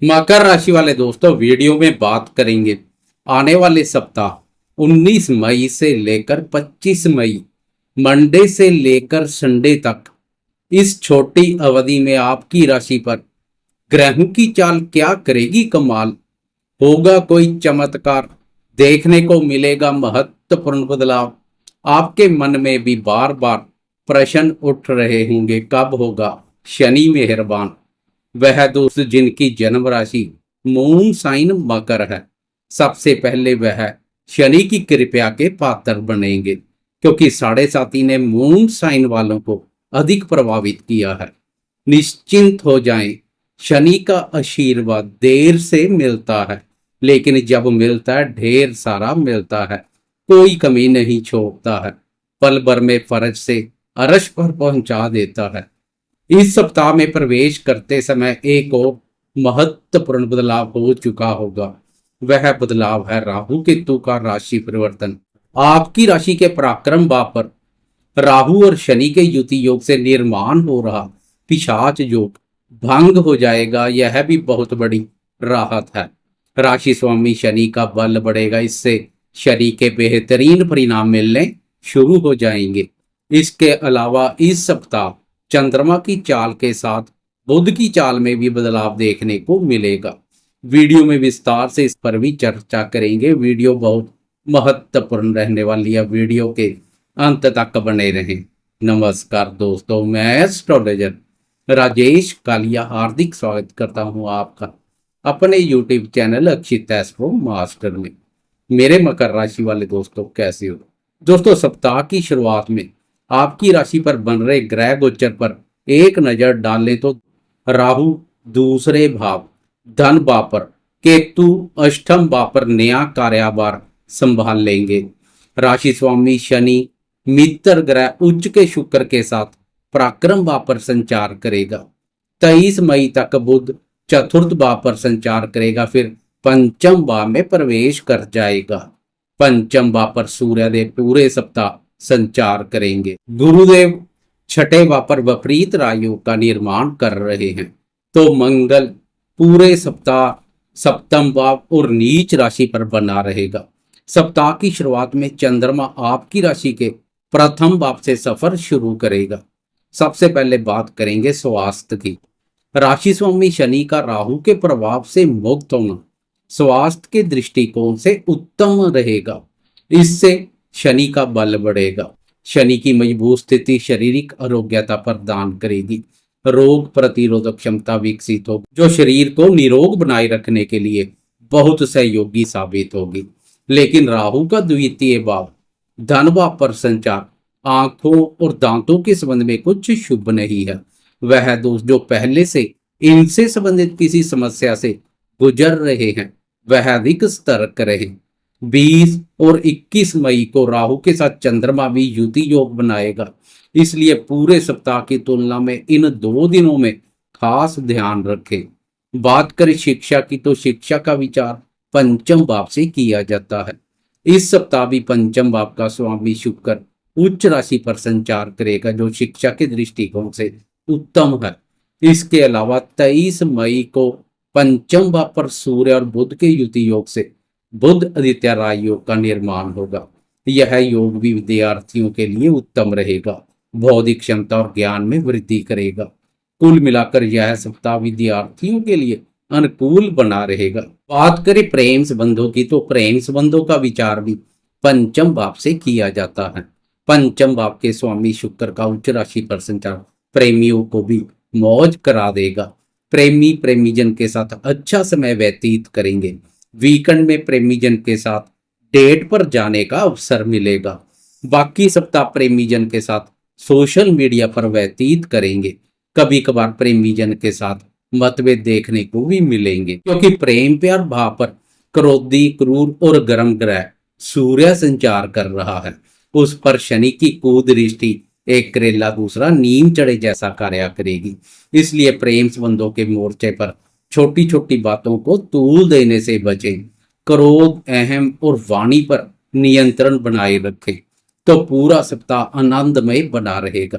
मकर राशि वाले दोस्तों, वीडियो में बात करेंगे आने वाले सप्ताह 19 मई से लेकर 25 मई, मंडे से लेकर संडे तक इस छोटी अवधि में आपकी राशि पर ग्रहों की चाल क्या करेगी कमाल। होगा कोई चमत्कार, देखने को मिलेगा महत्वपूर्ण बदलाव। आपके मन में भी बार बार प्रश्न उठ रहे होंगे, कब होगा शनि मेहरबान। वह दोस्त जिनकी जन्म राशि मून साइन मकर है, सबसे पहले वह शनि की कृपा के पात्र बनेंगे, क्योंकि साढ़े साथी ने मून साइन वालों को अधिक प्रभावित किया है। निश्चिंत हो जाएं, शनि का आशीर्वाद देर से मिलता है, लेकिन जब मिलता है ढेर सारा मिलता है, कोई कमी नहीं छोड़ता है, पल भर में फर्ज से अर्श पर पहुंचा देता है। इस सप्ताह में प्रवेश करते समय एक और महत्वपूर्ण बदलाव हो चुका होगा। वह बदलाव है राहु केतु का राशि परिवर्तन। आपकी राशि के पराक्रम भाव पर राहु और शनि के युति योग से निर्माण हो रहा पिशाच योग भंग हो जाएगा। यह भी बहुत बड़ी राहत है। राशि स्वामी शनि का बल बढ़ेगा, इससे शनि के बेहतरीन परिणाम मिलने शुरू हो जाएंगे। इसके अलावा इस सप्ताह चंद्रमा की चाल के साथ बुध की चाल में भी बदलाव देखने को मिलेगा। वीडियो में विस्तार से इस पर भी चर्चा करेंगे। वीडियो बहुत महत्वपूर्ण रहने वाली है, वीडियो के अंत तक बने रहें। नमस्कार दोस्तों, मैं एस्ट्रोलॉजर राजेश कालिया हार्दिक स्वागत करता हूं आपका अपने यूट्यूब चैनल अक्षित एस्ट्रो मास्टर में। मेरे मकर राशि वाले दोस्तों, कैसे हो दोस्तों। सप्ताह की शुरुआत में आपकी राशि पर बन रहे ग्रह गोचर पर एक नजर डालें तो राहु दूसरे भाव धन भाव पर, केतु अष्टम भाव पर नया कार्यभार संभाल लेंगे। राशि स्वामी शनि मित्र ग्रह उच्च के शुक्र के साथ पराक्रम भाव पर संचार करेगा। 23 मई तक बुध चतुर्थ भाव पर संचार करेगा, फिर पंचम भाव में प्रवेश कर जाएगा। पंचम भाव पर सूर्यदेव पूरे सप्ताह संचार करेंगे। गुरुदेव छठे भाव पर विपरीत राजयोग का निर्माण कर रहे हैं, तो मंगल पूरे सप्ताह सप्तम भाव और नीच राशि पर बना रहेगा। सप्ताह की शुरुआत में चंद्रमा आपकी राशि के प्रथम भाव से सफर शुरू करेगा। सबसे पहले बात करेंगे स्वास्थ्य की। राशि स्वामी शनि का राहु के प्रभाव से मुक्त होना स्वास्थ्य के दृष्टिकोण से उत्तम रहेगा। इससे शनि का बल बढ़ेगा। शनि की मजबूत स्थिति शारीरिक आरोग्यता प्रदान करेगी। रोग प्रतिरोधक क्षमता विकसित होगी, जो शरीर को निरोग बनाए रखने के लिए बहुत सहयोगी साबित होगी। लेकिन राहु का द्वितीय भाव धन भाव पर संचार आंखों और दांतों के संबंध में कुछ शुभ नहीं है। वह दोस्त जो पहले से इनसे संबंधित किसी समस्या से गुजर रहे हैं, वह अधिक सतर्क रहे। 20 और 21 मई को राहु के साथ चंद्रमा भी युति योग बनाएगा, इसलिए पूरे सप्ताह की तुलना में इन 2 दिनों में खास ध्यान रखें। बात करें शिक्षा की, तो शिक्षा का विचार पंचम भाव से किया जाता है। इस सप्ताह भी पंचम भाव का स्वामी शुक्र उच्च राशि पर संचार करेगा, जो शिक्षा के दृष्टिकोण से उत्तम है। इसके अलावा 23 मई को पंचम भाव पर सूर्य और बुध के युति योग से बुध आदित्य राज योग का निर्माण होगा। यह योग भी विद्यार्थियों के लिए उत्तम रहेगा, बौद्धिक क्षमता और ज्ञान में वृद्धि करेगा। कुल मिलाकर यह सप्ताह विद्यार्थियों के लिए अनुकूल बना रहेगा। बात करें प्रेम संबंधों की, तो प्रेम संबंधों का विचार भी पंचम भाव से किया जाता है। पंचम भाव के स्वामी शुक्र का उच्च राशि पर संचार प्रेमियों को भी मौज करा देगा। प्रेमी प्रेमीजन के साथ अच्छा समय व्यतीत करेंगे। वीकेंड में प्रेमीजन के साथ डेट पर जाने का अवसर मिलेगा। बाकी सप्ताह प्रेमीजन के साथ सोशल मीडिया पर व्यतीत करेंगे। कभी कभार प्रेमीजन के साथ मतभेद देखने को भी मिलेंगे, क्योंकि प्रेम प्यार भाव पर क्रोधी क्रूर और गर्म ग्रह सूर्य संचार कर रहा है। उस पर शनि की कुदृष्टि एक करेला दूसरा नीम चढ़े जैसा कार्य करेगी। इसलिए प्रेम संबंधों के मोर्चे पर छोटी छोटी बातों को तूल देने से बचें। क्रोध अहम और वाणी पर नियंत्रण बनाए रखें, तो पूरा सप्ताह आनंदमय बना रहेगा।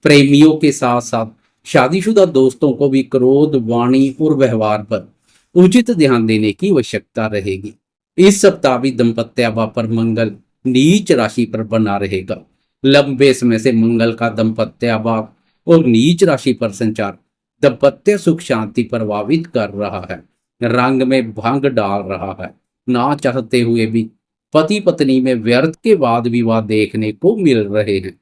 प्रेमियों के साथ साथ शादीशुदा दोस्तों को भी क्रोध वाणी और व्यवहार पर उचित ध्यान देने की आवश्यकता रहेगी। इस सप्ताह भी दंपत्य भाव पर मंगल नीच राशि पर बना रहेगा। लंबे समय से मंगल का दंपत्य भाव और नीच राशि पर संचार दाम्पत्य सुख शांति प्रभावित कर रहा है, रंग में भंग डाल रहा है। ना चाहते हुए भी पति पत्नी में व्यर्थ के वाद विवाद देखने को मिल रहे हैं।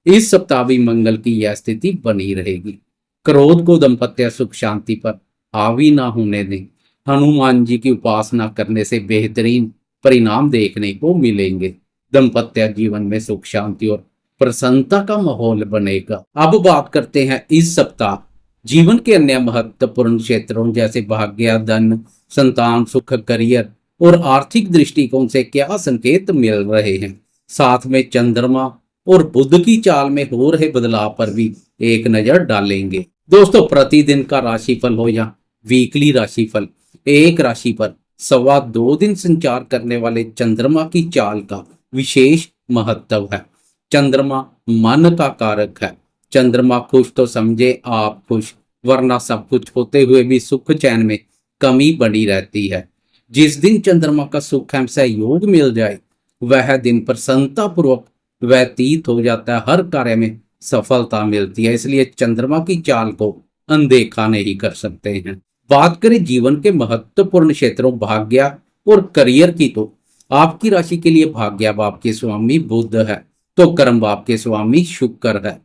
इस सप्ताह भी मंगल की यह स्थिति बनी रहेगी। क्रोध को दाम्पत्य सुख शांति पर हावी ना होने दें। हनुमान जी की उपासना करने से बेहतरीन परिणाम देखने को मिलेंगे। दाम्पत्य जीवन में सुख शांति और प्रसन्नता का माहौल बनेगा। अब बात करते हैं इस सप्ताह जीवन के अन्य महत्वपूर्ण क्षेत्रों जैसे भाग्य, धन, संतान, सुख, करियर और आर्थिक दृष्टिकोण से क्या संकेत मिल रहे हैं। साथ में चंद्रमा और बुध की चाल में हो रहे बदलाव पर भी एक नजर डालेंगे। दोस्तों, प्रतिदिन का राशिफल हो या वीकली राशिफल, एक राशि पर 2.25 दिन संचार करने वाले चंद्रमा की चाल का विशेष महत्व है। चंद्रमा मन का कारक है। चंद्रमा खुश तो समझे आप खुश, वरना सब कुछ होते हुए भी सुख चैन में कमी बनी रहती है। जिस दिन चंद्रमा का सुख एवं सहयोग मिल जाए वह दिन प्रसन्नता पूर्वक व्यतीत हो जाता है। हर कार्य में सफलता मिलती है, इसलिए चंद्रमा की चाल को अनदेखा नहीं कर सकते हैं। बात करें जीवन के महत्वपूर्ण क्षेत्रों भाग्य और करियर की, तो आपकी राशि के लिए भाग्य भाव के स्वामी बुध है तो कर्म भाव के स्वामी शुक्र है।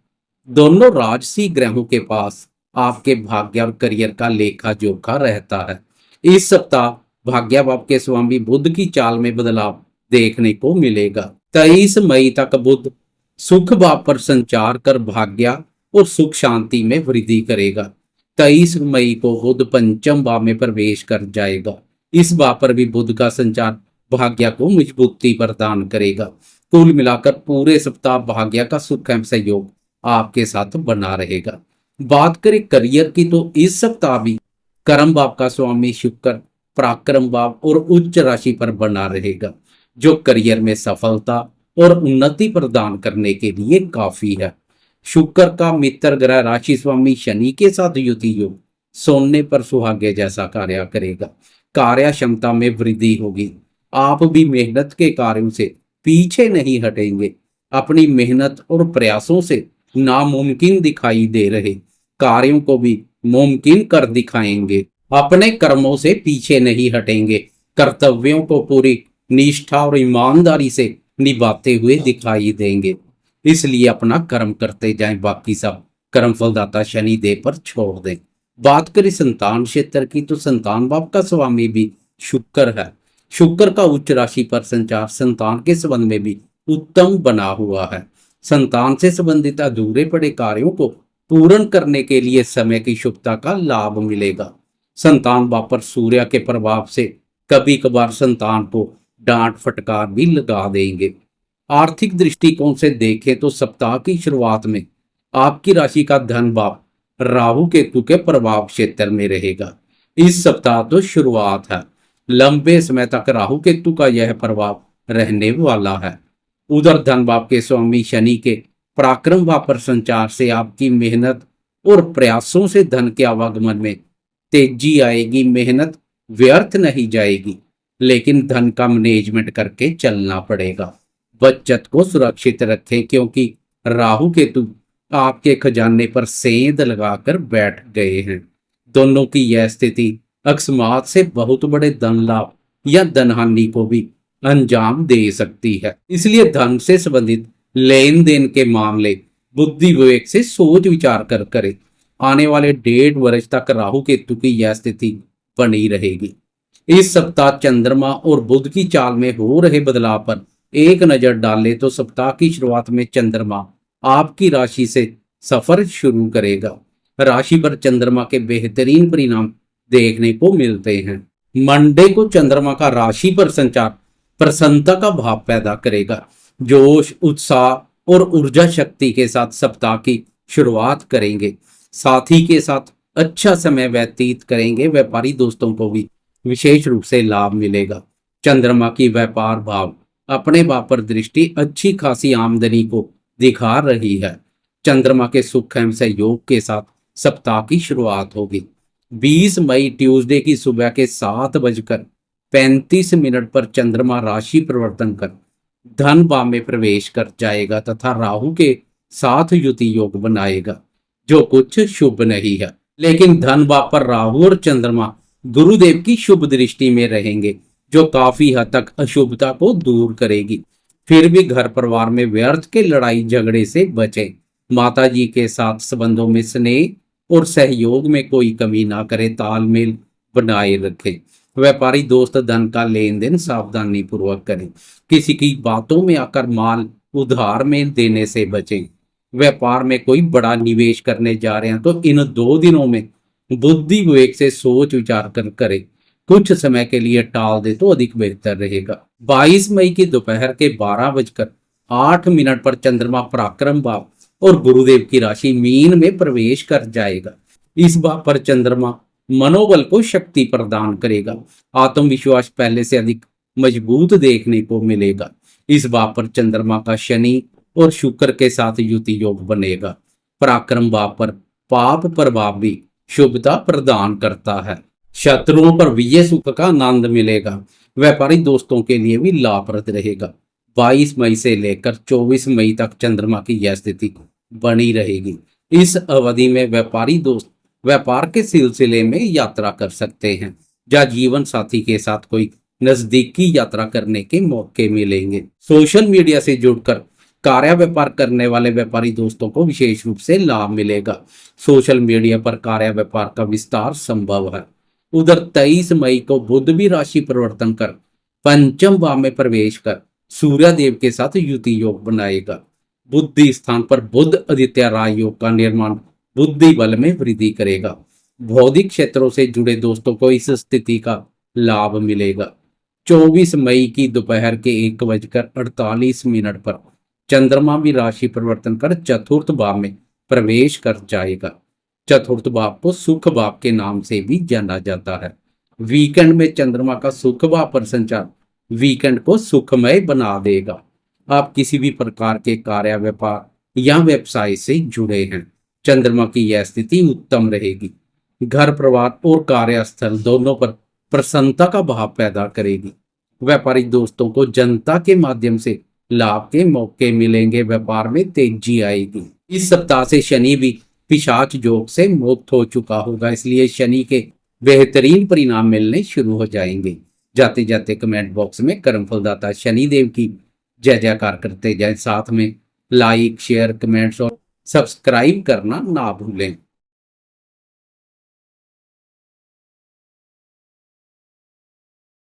दोनों राजसी ग्रहों के पास आपके भाग्य और करियर का लेखा जोखा रहता है। इस सप्ताह भाग्य भाव के स्वामी बुध की चाल में बदलाव देखने को मिलेगा। 23 मई तक बुध सुख भाव पर संचार कर भाग्य और सुख शांति में वृद्धि करेगा। 23 मई को बुध पंचम भाव में प्रवेश कर जाएगा। इस भाव पर भी बुध का संचार भाग्य को मजबूती प्रदान करेगा। कुल मिलाकर पूरे सप्ताह भाग्य का सुख एवं सहयोग आपके साथ बना रहेगा। बात करें करियर की, तो इस सप्ताह भी कर्म भाव का स्वामी शुक्र पराक्रम भाव और उच्च राशि पर बना रहेगा, जो करियर में सफलता और उन्नति प्रदान करने के लिए काफी है। शुक्र का मित्र ग्रह राशि स्वामी शनि के साथ युति योग सोने पर सुहागे जैसा कार्य करेगा। कार्य क्षमता में वृद्धि होगी। आप भी मेहनत के कार्यों से पीछे नहीं हटेंगे। अपनी मेहनत और प्रयासों से नामुमकिन दिखाई दे रहे कार्यों को भी मुमकिन कर दिखाएंगे। अपने कर्मों से पीछे नहीं हटेंगे। कर्तव्यों को पूरी निष्ठा और ईमानदारी से निभाते हुए दिखाई देंगे। इसलिए अपना कर्म करते जाएं, बाकी सब कर्म फलदाता शनि देव पर छोड़ दें। बात करें संतान क्षेत्र की, तो संतान भाव का स्वामी भी शुक्र है। शुक्र का उच्च राशि पर संचार संतान के संबंध में भी उत्तम बना हुआ है। संतान से संबंधित अधूरे पड़े कार्यों को पूर्ण करने के लिए समय की शुभता का लाभ मिलेगा। संतान भाव पर सूर्य के प्रभाव से कभी कभार संतान को डांट फटकार भी लगा देंगे। आर्थिक दृष्टिकोण से देखें तो सप्ताह की शुरुआत में आपकी राशि का धन भाव राहु केतु के प्रभाव क्षेत्र में रहेगा। इस सप्ताह तो शुरुआत है, लंबे समय तक राहु केतु का यह प्रभाव रहने वाला है। उधर धन भाव के स्वामी शनि के पराक्रम भाव पर संचार से आपकी मेहनत और प्रयासों से धन के आवागमन में तेजी आएगी। मेहनत व्यर्थ नहीं जाएगी, लेकिन धन का मैनेजमेंट करके चलना पड़ेगा। बचत को सुरक्षित रखें, क्योंकि राहु केतु आपके खजाने पर सेंध लगाकर बैठ गए हैं। दोनों की यह स्थिति अकस्मात से बहुत बड़े धन लाभ या धन हानि को भी अंजाम दे सकती है। इसलिए धन से संबंधित लेन देन के मामले बुद्धि विवेक से सोच विचार कर करें। आने वाले 1.5 वर्ष तक राहु केतु की यह स्थिति बनी रहेगी। इस सप्ताह चंद्रमा और बुध की चाल में हो रहे बदलाव पर एक नजर डालें तो सप्ताह की शुरुआत में चंद्रमा आपकी राशि से सफर शुरू करेगा। राशि पर चंद्रमा के बेहतरीन परिणाम देखने को मिलते हैं। मंडे को चंद्रमा का राशि पर संचार प्रसन्नता का भाव पैदा करेगा। जोश, उत्साह और ऊर्जा शक्ति के साथ सप्ताह की शुरुआत करेंगे। साथी के साथ अच्छा समय व्यतीत करेंगे। व्यापारी दोस्तों को भी विशेष रूप से लाभ मिलेगा। चंद्रमा की व्यापार भाव अपने भाव पर दृष्टि अच्छी खासी आमदनी को दिखा रही है। चंद्रमा के सुख एवं सहयोग के साथ सप्ताह की शुरुआत होगी। 20 मई ट्यूसडे की सुबह के 7:35 पर चंद्रमा राशि परिवर्तन कर धन भाव में प्रवेश कर जाएगा तथा राहु के साथ युति योग बनाएगा, जो कुछ शुभ नहीं है। लेकिन धन भाव पर राहु और चंद्रमा गुरुदेव की शुभ दृष्टि में रहेंगे, जो काफी हद तक अशुभता को दूर करेगी। फिर भी घर परिवार में व्यर्थ के लड़ाई झगड़े से बचें। माता जी के साथ संबंधों में स्नेह और सहयोग में कोई कमी ना करें, तालमेल बनाए रखें। व्यापारी दोस्त धन का लेन देन सावधानी पूर्वक करें। किसी की बातों में आकर माल उधार में देने से बचें। व्यापार में कोई बड़ा निवेश करने जा रहे हैं तो इन 2 दिनों में बुद्धि विवेक से सोच विचार कर करें। कुछ समय के लिए टाल दे तो अधिक बेहतर रहेगा। 22 मई की दोपहर के 12:08 पर चंद्रमा पराक्रम भाव और गुरुदेव की राशि मीन में प्रवेश कर जाएगा। इस भाव पर चंद्रमा मनोबल को शक्ति प्रदान करेगा। आत्मविश्वास पहले से अधिक मजबूत देखने को मिलेगा। इस भाव पर चंद्रमा का शनि और शुक्र के साथ युति योग बनेगा। पराक्रम भाव पर पाप प्रभाव भी शुभता प्रदान करता है। शत्रुओं पर विजय सुख का आनंद मिलेगा। व्यापारी दोस्तों के लिए भी लाभप्रद रहेगा। 22 मई से लेकर 24 मई तक चंद्रमा की यह स्थिति बनी रहेगी। इस अवधि में व्यापारी दोस्त व्यापार के सिलसिले में यात्रा कर सकते हैं, या जीवन साथी के साथ कोई नजदीकी यात्रा करने के मौके मिलेंगे। सोशल मीडिया से जुड़कर कार्य व्यापार करने वाले व्यापारी दोस्तों को विशेष रूप से लाभ मिलेगा। सोशल मीडिया पर कार्य व्यापार का विस्तार संभव है। उधर 23 मई को बुध भी राशि परिवर्तन कर पंचम भाव में प्रवेश कर सूर्य देव के साथ युति योग बनाएगा। बुद्धि स्थान पर बुध आदित्य राय योग का निर्माण बुद्धि बल में वृद्धि करेगा। भौतिक क्षेत्रों से जुड़े दोस्तों को इस स्थिति का लाभ मिलेगा। 24 मई की दोपहर के 1:48 पर चंद्रमा भी राशि परिवर्तन कर चतुर्थ भाव में प्रवेश कर जाएगा। चतुर्थ भाव को सुख भाव के नाम से भी जाना जाता है। वीकेंड में चंद्रमा का सुख भाव पर संचार वीकेंड को सुखमय बना देगा। आप किसी भी प्रकार के कार्य व्यापार या व्यवसाय से जुड़े हैं, चंद्रमा की यह स्थिति उत्तम रहेगी। घर परिवार और कार्यस्थल दोनों पर प्रसन्नता का भाव पैदा करेगी। व्यापारिक दोस्तों को जनता के माध्यम से लाभ के मौके मिलेंगे। व्यापार में तेजी आएगी। इस सप्ताह से शनि भी पिशाच योग से मुक्त हो चुका होगा, इसलिए शनि के बेहतरीन परिणाम मिलने शुरू हो जाएंगे। जाते जाते कमेंट बॉक्स में कर्मफलदाता शनि देव की जय जयकार करते जाएं। साथ में लाइक, शेयर, कमेंट्स और सब्सक्राइब करना ना भूलें।